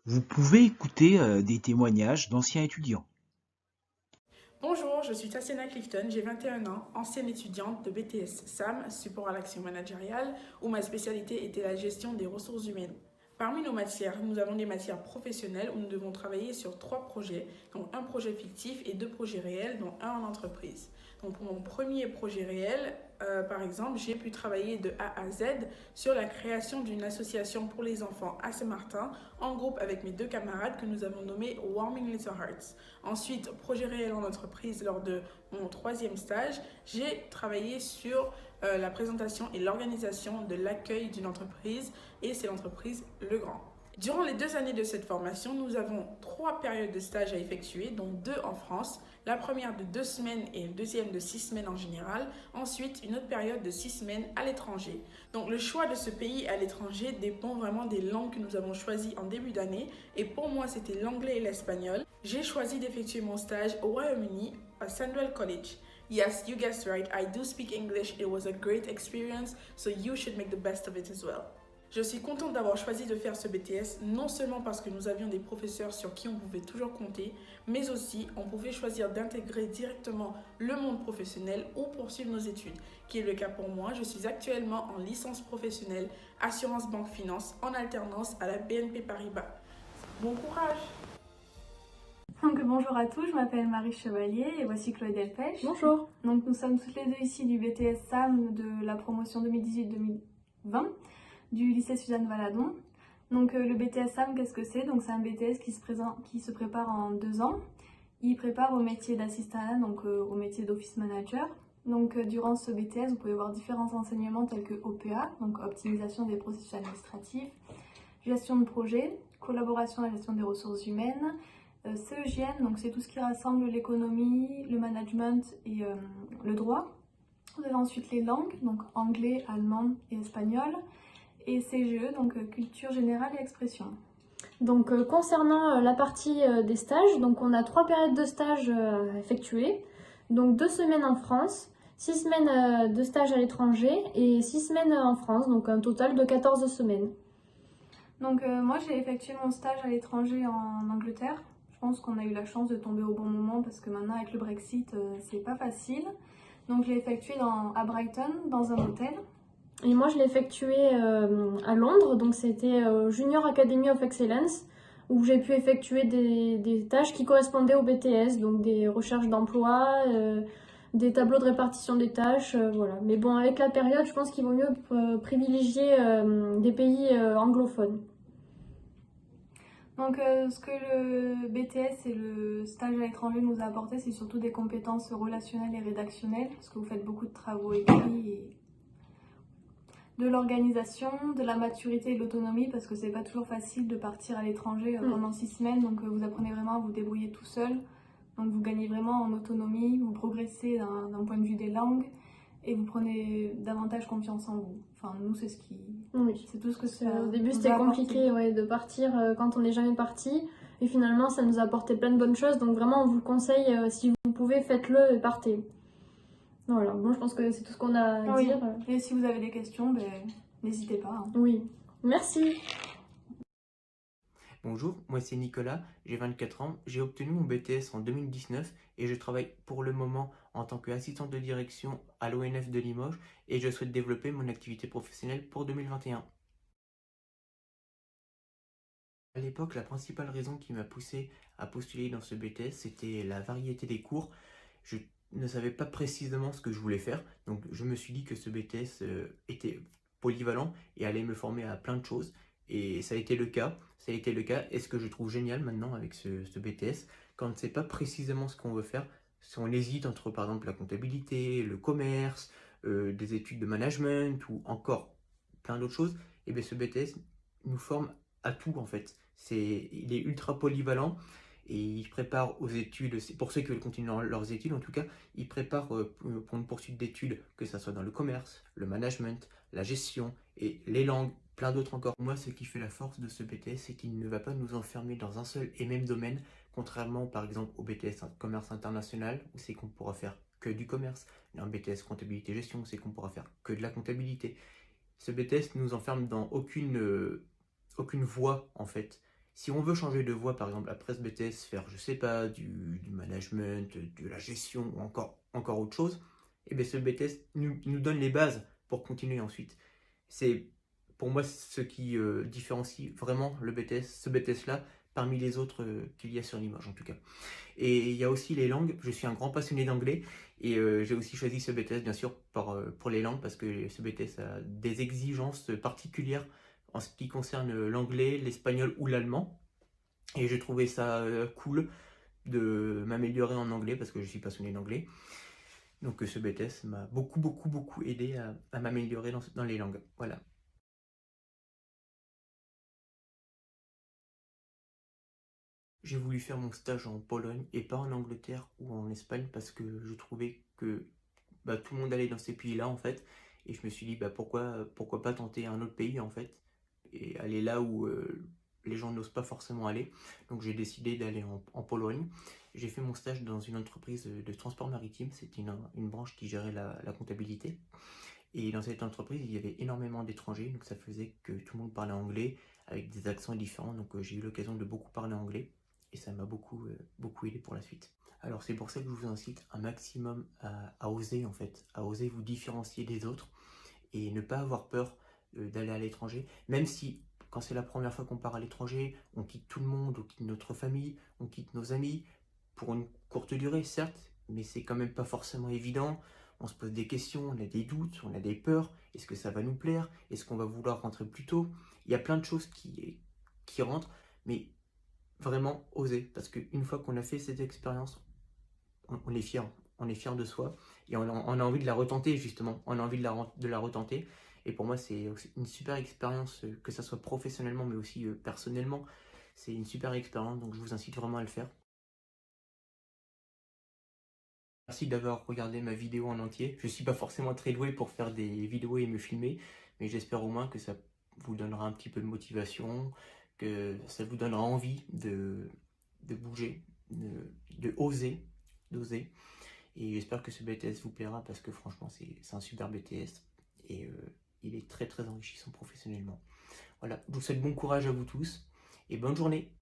Vous pouvez écouter des témoignages d'anciens étudiants. Bonjour, je suis Tatiana Clifton, j'ai 21 ans, ancienne étudiante de BTS SAM, support à l'action managériale, où ma spécialité était la gestion des ressources humaines. Parmi nos matières, nous avons des matières professionnelles où nous devons travailler sur 3 projets, donc un projet fictif et 2 projets réels, dont un en entreprise. Donc pour mon premier projet réel, par exemple, j'ai pu travailler de A à Z sur la création d'une association pour les enfants à Saint-Martin, en groupe avec mes 2 camarades que nous avons nommés Warming Little Hearts. Ensuite, projet réel en entreprise, lors de mon troisième stage, j'ai travaillé sur la présentation et l'organisation de l'accueil d'une entreprise, et c'est l'entreprise Legrand. Durant les 2 années de cette formation, nous avons 3 périodes de stage à effectuer, dont 2 en France. La première de 2 semaines et la deuxième de 6 semaines en général. Ensuite, une autre période de 6 semaines à l'étranger. Donc le choix de ce pays à l'étranger dépend vraiment des langues que nous avons choisies en début d'année. Et pour moi, c'était l'anglais et l'espagnol. J'ai choisi d'effectuer mon stage au Royaume-Uni à Sandwell College. Yes, you guessed right, I do speak English. It was a great experience, so you should make the best of it as well. Je suis contente d'avoir choisi de faire ce BTS, non seulement parce que nous avions des professeurs sur qui on pouvait toujours compter, mais aussi on pouvait choisir d'intégrer directement le monde professionnel ou poursuivre nos études, qui est le cas pour moi. Je suis actuellement en licence professionnelle Assurance Banque Finance en alternance à la BNP Paribas. Bon courage! Donc bonjour à tous, je m'appelle Marie Chevalier et voici Chloé Delpech. Bonjour. Donc nous sommes toutes les deux ici du BTS SAM de la promotion 2018-2020 du lycée Suzanne Valadon. Donc le BTS SAM, qu'est-ce que c'est? Donc c'est un BTS qui se prépare en 2 ans. Il prépare au métier d'assistant, donc au métier d'office manager. Donc durant ce BTS, vous pouvez voir différents enseignements tels que OPA, donc optimisation des processus administratifs, gestion de projet, collaboration à la gestion des ressources humaines, CEGN, donc c'est tout ce qui rassemble l'économie, le management et le droit. Vous avez ensuite les langues, donc anglais, allemand et espagnol. Et CGE, donc culture générale et expression. Donc concernant la partie des stages, donc on a 3 périodes de stage effectuées. Donc 2 semaines en France, 6 semaines de stage à l'étranger et 6 semaines en France, donc un total de 14 semaines. Donc moi j'ai effectué mon stage à l'étranger en Angleterre. Je pense qu'on a eu la chance de tomber au bon moment parce que maintenant avec le Brexit c'est pas facile. Donc je l'ai effectué à Brighton dans un hôtel. Et moi je l'ai effectué à Londres, donc c'était Junior Academy of Excellence, où j'ai pu effectuer des tâches qui correspondaient au BTS, donc des recherches d'emploi, des tableaux de répartition des tâches, voilà. Mais bon, avec la période, je pense qu'il vaut mieux privilégier des pays anglophones. Donc ce que le BTS et le stage à l'étranger nous a apporté, c'est surtout des compétences relationnelles et rédactionnelles, parce que vous faites beaucoup de travaux écrits et de l'organisation, de la maturité et de l'autonomie, parce que c'est pas toujours facile de partir à l'étranger pendant 6 semaines, donc vous apprenez vraiment à vous débrouiller tout seul, donc vous gagnez vraiment en autonomie, vous progressez d'un point de vue des langues et vous prenez davantage confiance en vous. Enfin nous c'est ce qui... Oui. C'est tout ce que ça Au début nous c'était a apporté. compliqué de partir quand on n'est jamais parti, et finalement ça nous a apporté plein de bonnes choses, donc vraiment on vous le conseille, si vous pouvez faites-le et partez. Voilà, moi je pense que c'est tout ce qu'on a à dire. Et si vous avez des questions, n'hésitez pas. Oui, merci. Bonjour, moi c'est Nicolas, j'ai 24 ans, j'ai obtenu mon BTS en 2019 et je travaille pour le moment en tant qu'assistant de direction à l'ONF de Limoges et je souhaite développer mon activité professionnelle pour 2021. À l'époque, la principale raison qui m'a poussé à postuler dans ce BTS, c'était la variété des cours. Je ne savais pas précisément ce que je voulais faire, donc je me suis dit que ce BTS était polyvalent et allait me former à plein de choses. Et ça a été le cas. Ça a été le cas. Et ce que je trouve génial maintenant avec ce BTS, quand on ne sait pas précisément ce qu'on veut faire, si on hésite entre par exemple la comptabilité, le commerce, des études de management ou encore plein d'autres choses, et bien ce BTS nous forme à tout en fait. Il est ultra polyvalent et il prépare aux études, pour ceux qui veulent continuer leurs études en tout cas, il prépare pour une poursuite d'études, que ce soit dans le commerce, le management, la gestion et les langues, plein d'autres encore. Moi, ce qui fait la force de ce BTS, c'est qu'il ne va pas nous enfermer dans un seul et même domaine, contrairement par exemple au BTS commerce international, où c'est qu'on pourra faire que du commerce, un BTS comptabilité gestion, c'est qu'on pourra faire que de la comptabilité. Ce BTS ne nous enferme dans aucune voie en fait. Si on veut changer de voie, par exemple, après ce BTS, faire, je sais pas, du management, de la gestion ou encore autre chose, et bien ce BTS nous donne les bases pour continuer ensuite. C'est pour moi ce qui différencie vraiment le BTS, ce BTS-là, parmi les autres qu'il y a sur Limoges en tout cas. Et il y a aussi les langues, je suis un grand passionné d'anglais et j'ai aussi choisi ce BTS bien sûr pour les langues parce que ce BTS a des exigences particulières en ce qui concerne l'anglais, l'espagnol ou l'allemand. Et j'ai trouvé ça cool de m'améliorer en anglais parce que je suis passionné d'anglais. Donc ce BTS m'a beaucoup aidé à m'améliorer dans les langues. Voilà. J'ai voulu faire mon stage en Pologne et pas en Angleterre ou en Espagne parce que je trouvais que tout le monde allait dans ces pays-là en fait. Et je me suis dit pourquoi pas tenter un autre pays en fait et aller là où les gens n'osent pas forcément aller. Donc j'ai décidé d'aller en Pologne. J'ai fait mon stage dans une entreprise de transport maritime. C'était une branche qui gérait la comptabilité. Et dans cette entreprise, il y avait énormément d'étrangers. Donc ça faisait que tout le monde parlait anglais avec des accents différents. Donc j'ai eu l'occasion de beaucoup parler anglais. Et ça m'a beaucoup aidé pour la suite. Alors c'est pour ça que je vous incite un maximum à oser en fait, à oser vous différencier des autres et ne pas avoir peur d'aller à l'étranger, même si quand c'est la première fois qu'on part à l'étranger, on quitte tout le monde, on quitte notre famille, on quitte nos amis, pour une courte durée certes, mais c'est quand même pas forcément évident, on se pose des questions, on a des doutes, on a des peurs, est-ce que ça va nous plaire, est-ce qu'on va vouloir rentrer plus tôt, il y a plein de choses qui rentrent, mais vraiment oser, parce qu'une fois qu'on a fait cette expérience, on est fier de soi, et on a envie de la retenter justement, on a envie de la retenter, et pour moi c'est une super expérience, que ça soit professionnellement mais aussi personnellement, c'est une super expérience, donc je vous incite vraiment à le faire. Merci d'avoir regardé ma vidéo en entier, je suis pas forcément très doué pour faire des vidéos et me filmer, mais j'espère au moins que ça vous donnera un petit peu de motivation, que ça vous donnera envie de bouger, d'oser, d'oser. Et j'espère que ce BTS vous plaira parce que franchement c'est un super BTS et il est très enrichissant professionnellement. Voilà, je vous souhaite bon courage à vous tous et bonne journée.